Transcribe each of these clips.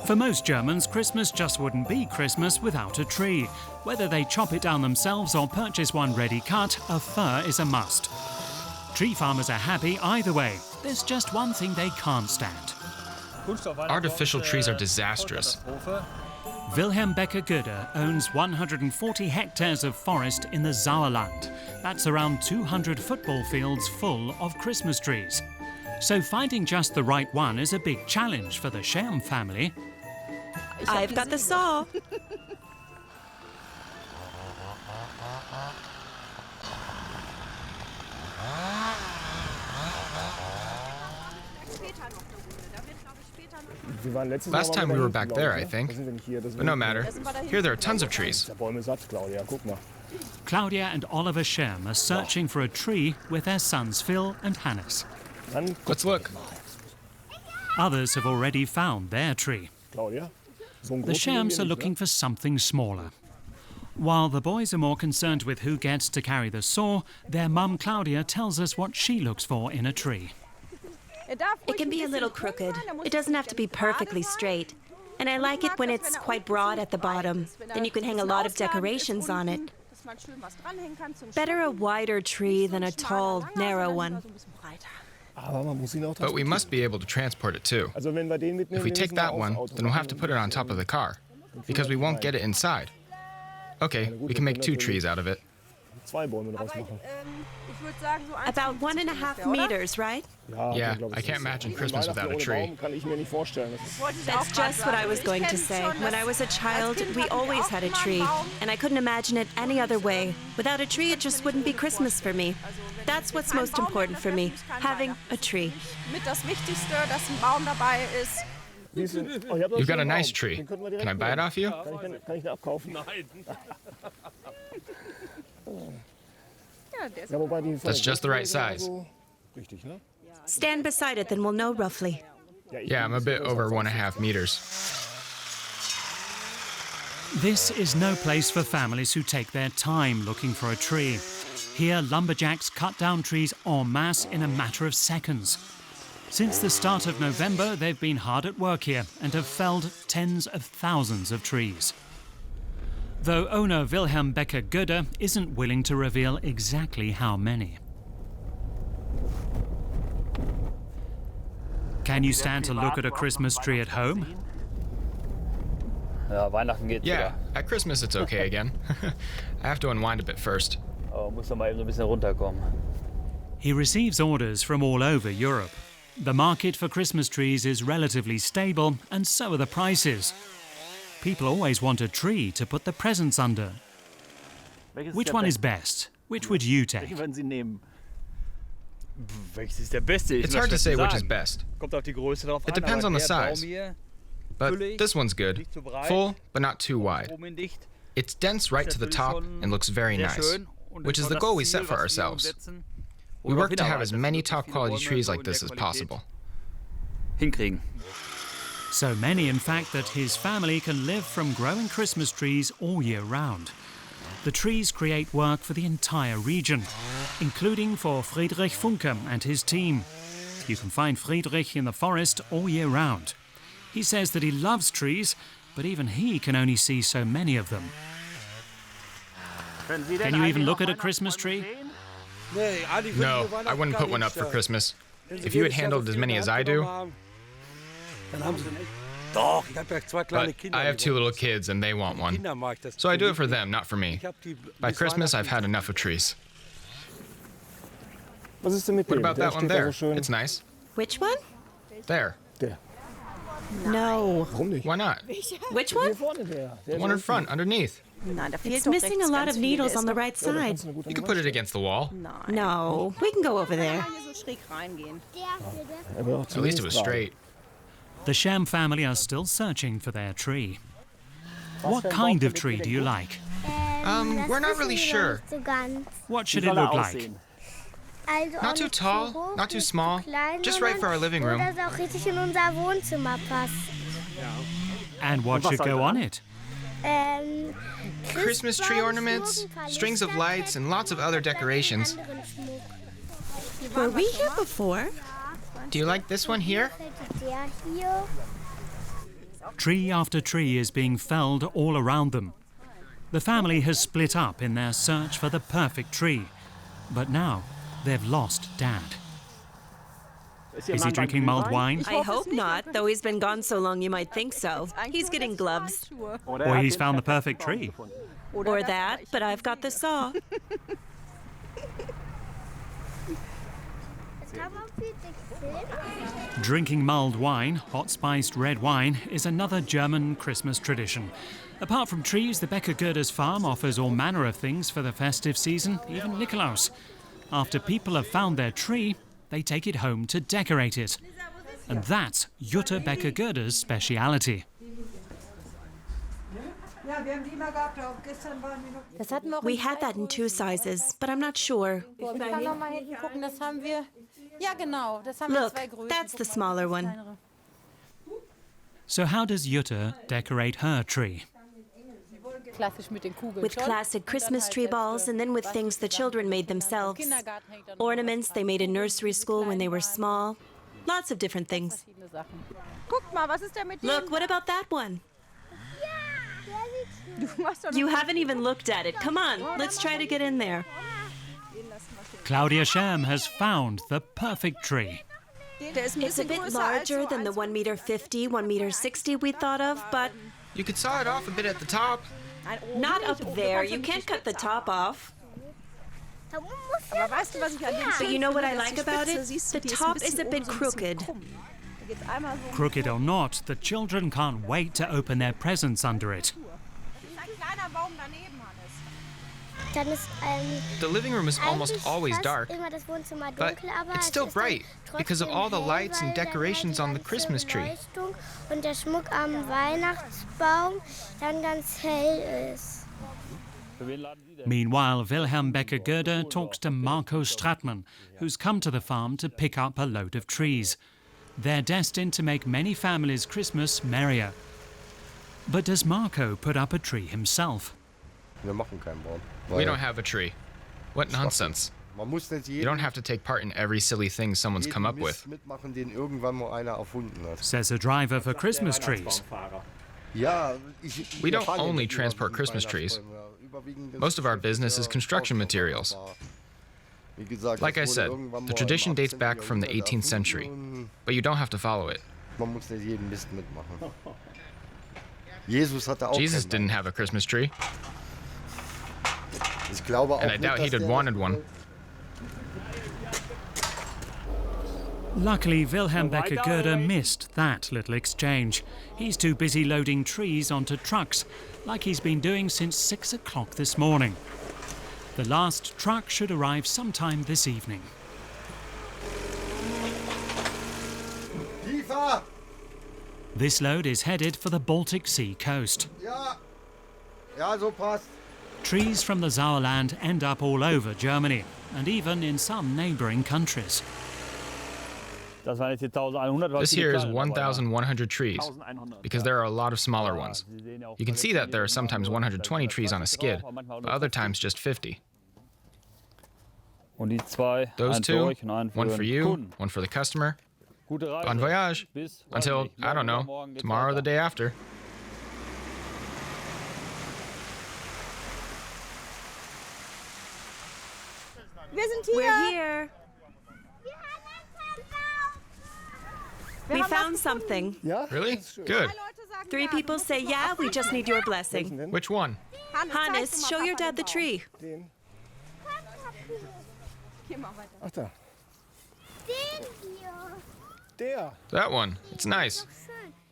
For most Germans, Christmas just wouldn't be Christmas without a tree. Whether they chop it down themselves or purchase one ready cut, a fir is a must. Tree farmers are happy either way. There's just one thing they can't stand. Artificial trees are disastrous. Wilhelm Becker-Goede owns 140 hectares of forest in the Sauerland. That's around 200 football fields full of Christmas trees. So finding just the right one is a big challenge for the Scherm family. I've got the saw. Last time we were back there, I think. But no matter. Here there are tons of trees. Claudia and Oliver Scherm are searching for a tree with their sons Phil and Hannes. Let's look. Others have already found their tree. The Scherms are looking for something smaller. While the boys are more concerned with who gets to carry the saw, their mum Claudia tells us what she looks for in a tree. It can be a little crooked. It doesn't have to be perfectly straight. And I like it when it's quite broad at the bottom. Then you can hang a lot of decorations on it. Better a wider tree than a tall, narrow one. But we must be able to transport it too. If we take that one, then we'll have to put it on top of the car, because we won't get it inside. Okay, we can make 2 trees out of it. About 1.5 meters, right? Yeah, I can't imagine Christmas without a tree. That's just what I was going to say. When I was a child, we always had a tree, and I couldn't imagine it any other way. Without a tree, it just wouldn't be Christmas for me. That's what's most important for me, having a tree. You've got a nice tree. Can I buy it off you? That's just the right size. Stand beside it, then we'll know roughly. Yeah, I'm a bit over 1.5 meters. This is no place for families who take their time looking for a tree. Here, lumberjacks cut down trees en masse in a matter of seconds. Since the start of November, they've been hard at work here and have felled tens of thousands of trees. Though owner Wilhelm Becker-Goede isn't willing to reveal exactly how many. Can you stand to look at a Christmas tree at home? Yeah, at Christmas it's okay again. I have to unwind a bit first. He receives orders from all over Europe. The market for Christmas trees is relatively stable, and so are the prices. People always want a tree to put the presents under. Which one is best? Which would you take? It's hard to say which is best. It depends on the size. But this one's good. Full, but not too wide. It's dense right to the top and looks very nice, which is the goal we set for ourselves. We work to have as many top-quality trees like this as possible. So many, in fact, that his family can live from growing Christmas trees all year round. The trees create work for the entire region, including for Friedrich Funke and his team. You can find Friedrich in the forest all year round. He says that he loves trees, but even he can only see so many of them. Can you even look at a Christmas tree? No, I wouldn't put one up for Christmas. If you had handled as many as I do. But I have 2 little kids and they want one. So I do it for them, not for me. By Christmas, I've had enough of trees. What about that one there? It's nice. Which one? There. No. Why not? Which one? The one in front, underneath. It's missing a lot of needles on the right side. You can put it against the wall. No, we can go over there. At least it was straight. The Scherm family are still searching for their tree. What kind of tree do you like? We're not really sure. What should it look like? Not too tall, not too small, just right for our living room. And what should go on it? Christmas tree ornaments, strings of lights, and lots of other decorations. Were we here before? Do you like this one here? Tree after tree is being felled all around them. The family has split up in their search for the perfect tree. But now they've lost Dad. Is he drinking mulled wine? I hope not, though he's been gone so long you might think so. He's getting gloves. Or he's found the perfect tree. Or that, but I've got the saw. Drinking mulled wine, hot-spiced red wine, is another German Christmas tradition. Apart from trees, the Becker-Goethers farm offers all manner of things for the festive season, even Nikolaus. After people have found their tree, they take it home to decorate it. And that's Jutta Becker-Goethers' speciality. We had that in 2 sizes, but I'm not sure. Look, that's the smaller one. So how does Jutta decorate her tree? With classic Christmas tree balls, and then with things the children made themselves. Ornaments they made in nursery school when they were small. Lots of different things. Look, what about that one? You haven't even looked at it. Come on, let's try to get in there. Claudia Scherm has found the perfect tree. It's a bit larger than the 1.50 meter, 1.60 meter we thought of, but... You could saw it off a bit at the top. Not up there. You can't cut the top off. But you know what I like about it? The top is a bit crooked. Crooked or not, the children can't wait to open their presents under it. The living room is almost always dark, but it's still bright because of all the lights and decorations on the Christmas tree. Meanwhile, Wilhelm Becker-Goether talks to Marco Stratmann, who's come to the farm to pick up a load of trees. They're destined to make many families' Christmas merrier. But does Marco put up a tree himself? We don't have a tree. What nonsense. You don't have to take part in every silly thing someone's come up with. Says a driver for Christmas trees. We don't only transport Christmas trees. Most of our business is construction materials. Like I said, the tradition dates back from the 18th century, but you don't have to follow it. Jesus didn't have a Christmas tree, and I doubt he'd have wanted one. Luckily, Wilhelm Becker-Goether missed that little exchange. He's too busy loading trees onto trucks, like he's been doing since 6 o'clock this morning. The last truck should arrive sometime this evening. This load is headed for the Baltic Sea coast. Trees from the Sauerland end up all over Germany, and even in some neighbouring countries. This here is 1,100 trees, because there are a lot of smaller ones. You can see that there are sometimes 120 trees on a skid, but other times just 50. Those two, one for you, one for the customer. Bon voyage. Until, I don't know, tomorrow or the day after. We're here. We found something. Really? Good. 3 people say, yeah, we just need your blessing. Which one? Hannes, show your dad the tree. That one. It's nice.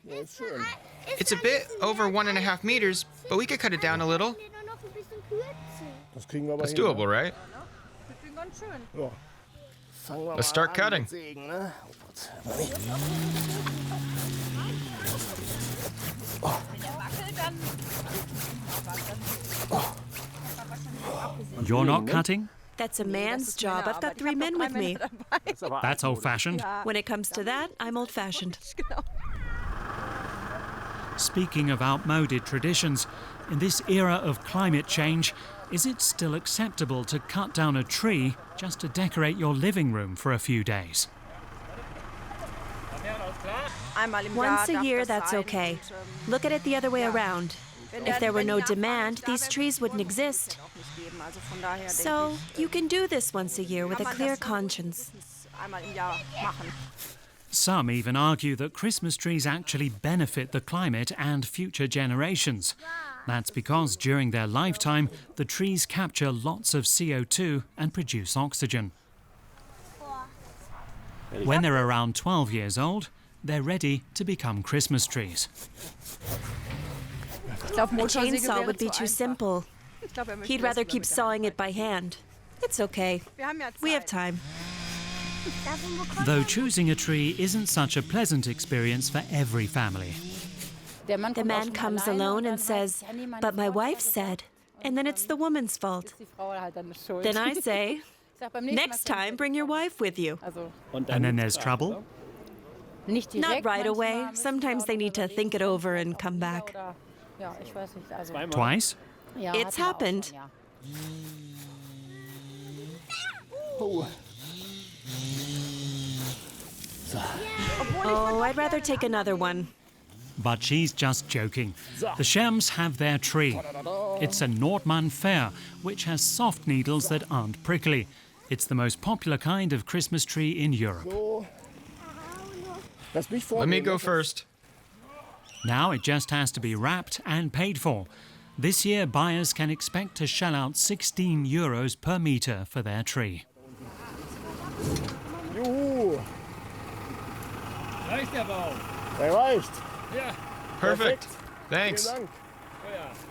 It's a bit over 1.5 meters, but we could cut it down a little. That's doable, right? Let's start cutting. You're not cutting? That's a man's job. I've got 3 men with me. That's old-fashioned. When it comes to that, I'm old-fashioned. Speaking of outmoded traditions, in this era of climate change, is it still acceptable to cut down a tree just to decorate your living room for a few days? Once a year, that's okay. Look at it the other way around. If there were no demand, these trees wouldn't exist. So you can do this once a year with a clear conscience. Some even argue that Christmas trees actually benefit the climate and future generations. That's because during their lifetime, the trees capture lots of CO2 and produce oxygen. When they're around 12 years old, they're ready to become Christmas trees. A chainsaw would be too simple. He'd rather keep sawing it by hand. It's okay. We have time. Though choosing a tree isn't such a pleasant experience for every family. The man comes alone and says, "But my wife said," and then it's the woman's fault. Then I say, "Next time, bring your wife with you." And then there's trouble? Not right away. Sometimes they need to think it over and come back. Twice? It's happened. Oh, I'd rather take another one. But she's just joking. The Scherms have their tree. It's a Nordmann fir, which has soft needles that aren't prickly. It's the most popular kind of Christmas tree in Europe. Let me go first. Now it just has to be wrapped and paid for. This year, buyers can expect to shell out €16 per meter for their tree. Juhu! Reicht der Baum? Der reicht. Yeah. Perfect. Thanks.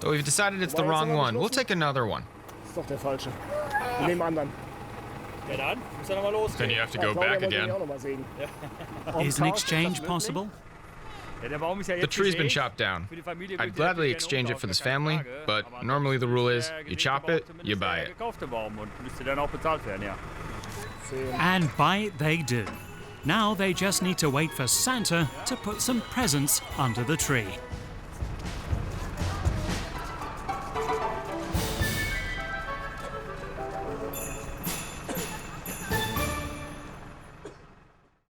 But we've decided it's the wrong one. We'll take another one. Ist doch der falsche. Wir nehmen anderen. Ja dann, muss er nochmal losgehen. Then you have to go back again. Is an exchange possible? The tree's been chopped down. I'd gladly exchange it for this family, but normally the rule is you chop it, you buy it. And buy it they do. Now they just need to wait for Santa to put some presents under the tree.